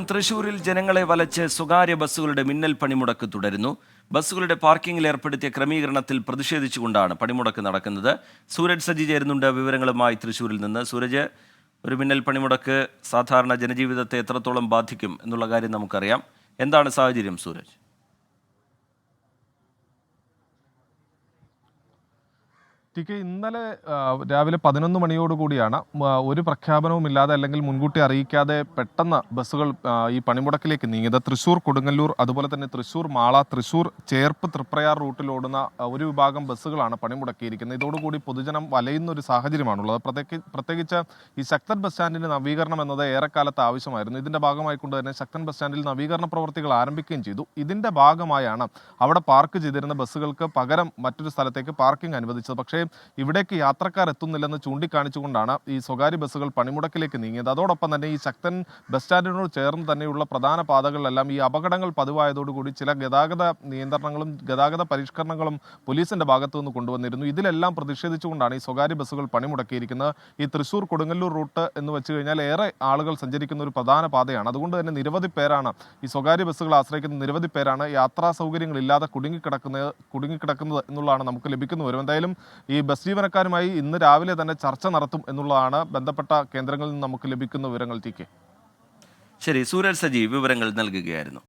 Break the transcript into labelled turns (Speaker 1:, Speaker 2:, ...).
Speaker 1: തൃശൂരിൽ ജനങ്ങളെ വലച്ച് സ്വകാര്യ ബസ്സുകളുടെ മിന്നൽ പണിമുടക്ക് തുടരുന്നു. ബസ്സുകളുടെ പാർക്കിംഗിൽ ഏർപ്പെടുത്തിയ ക്രമീകരണത്തിൽ പ്രതിഷേധിച്ചുകൊണ്ടാണ് പണിമുടക്ക് നടക്കുന്നത്. സൂരജ് സജി ചേരുന്നുണ്ട് വിവരങ്ങളുമായി തൃശൂരിൽ നിന്ന്. സൂരജ്, ഒരു മിന്നൽ പണിമുടക്ക് സാധാരണ ജനജീവിതത്തെ എത്രത്തോളം ബാധിക്കും എന്നുള്ള കാര്യം നമുക്കറിയാം. എന്താണ് സാഹചര്യം സൂരജ്?
Speaker 2: ഇന്നലെ രാവിലെ 11 മണിയോടുകൂടിയാണ് ഒരു പ്രഖ്യാപനവുമില്ലാതെ അല്ലെങ്കിൽ മുൻകൂട്ടി അറിയിക്കാതെ പെട്ടെന്ന് ബസ്സുകൾ ഈ പണിമുടക്കിലേക്ക് നീങ്ങിയത്. തൃശ്ശൂർ കൊടുങ്ങല്ലൂർ, അതുപോലെ തന്നെ തൃശ്ശൂർ മാള, തൃശ്ശൂർ ചേർപ്പ് തൃപ്രയാർ റൂട്ടിലോടുന്ന ഒരു വിഭാഗം ബസ്സുകളാണ് പണിമുടക്കിയിരിക്കുന്നത്. ഇതോടുകൂടി പൊതുജനം വലയുന്ന ഒരു സാഹചര്യമാണുള്ളത്. പ്രത്യേകിച്ച് ഈ ശക്തൻ ബസ് സ്റ്റാൻഡിന്റെ നവീകരണം എന്നത് ഏറെക്കാലത്ത് ആവശ്യമായിരുന്നു. ഇതിന്റെ ഭാഗമായിക്കൊണ്ട് തന്നെ ശക്തൻ ബസ് സ്റ്റാൻഡിൽ നവീകരണ പ്രവർത്തികൾ ആരംഭിക്കുകയും ചെയ്തു. ഇതിന്റെ ഭാഗമായാണ് അവിടെ പാർക്ക് ചെയ്തിരുന്ന ബസ്സുകൾക്ക് പകരം മറ്റൊരു സ്ഥലത്തേക്ക് പാർക്കിംഗ് അനുവദിച്ചത്. പക്ഷേ ഇവിടേക്ക് യാത്രക്കാർ എത്തുന്നില്ലെന്ന് ചൂണ്ടിക്കാണിച്ചുകൊണ്ടാണ് ഈ സ്വകാര്യ ബസ്സുകൾ പണിമുടക്കിലേക്ക് നീങ്ങിയത്. അതോടൊപ്പം തന്നെ ഈ ശക്തൻ ബസ് സ്റ്റാൻഡിനോട് ചേർന്ന് തന്നെയുള്ള പ്രധാന പാതകളിലെല്ലാം ഈ അപകടങ്ങൾ പതിവായതോടുകൂടി ചില ഗതാഗത നിയന്ത്രണങ്ങളും ഗതാഗത പരിഷ്കരണങ്ങളും പോലീസിന്റെ ഭാഗത്തു നിന്ന് കൊണ്ടുവന്നിരുന്നു. ഇതിലെല്ലാം പ്രതിഷേധിച്ചുകൊണ്ടാണ് ഈ സ്വകാര്യ ബസ്സുകൾ പണിമുടക്കിയിരിക്കുന്നത്. ഈ തൃശ്ശൂർ കൊടുങ്ങല്ലൂർ റൂട്ട് എന്ന് വെച്ച് കഴിഞ്ഞാൽ ഏറെ ആളുകൾ സഞ്ചരിക്കുന്ന ഒരു പ്രധാന പാതയാണ്. അതുകൊണ്ട് തന്നെ നിരവധി പേരാണ് ഈ സ്വകാര്യ ബസ്സുകൾ ആശ്രയിക്കുന്ന നിരവധി പേരാണ് യാത്രാ സൗകര്യങ്ങളില്ലാതെ കുടുങ്ങിക്കിടക്കുന്നത് എന്നുള്ളതാണ് നമുക്ക് ലഭിക്കുന്ന വിവരം. എന്തായാലും ഈ ബസ് ജീവനക്കാരുമായി ഇന്ന് രാവിലെ തന്നെ ചർച്ച നടത്തും എന്നുള്ളതാണ് ബന്ധപ്പെട്ട കേന്ദ്രങ്ങളിൽ നിന്ന് നമുക്ക് ലഭിക്കുന്ന വിവരങ്ങൾ.
Speaker 1: ശരി, സൂരജ് സജി വിവരങ്ങൾ നൽകുകയായിരുന്നു.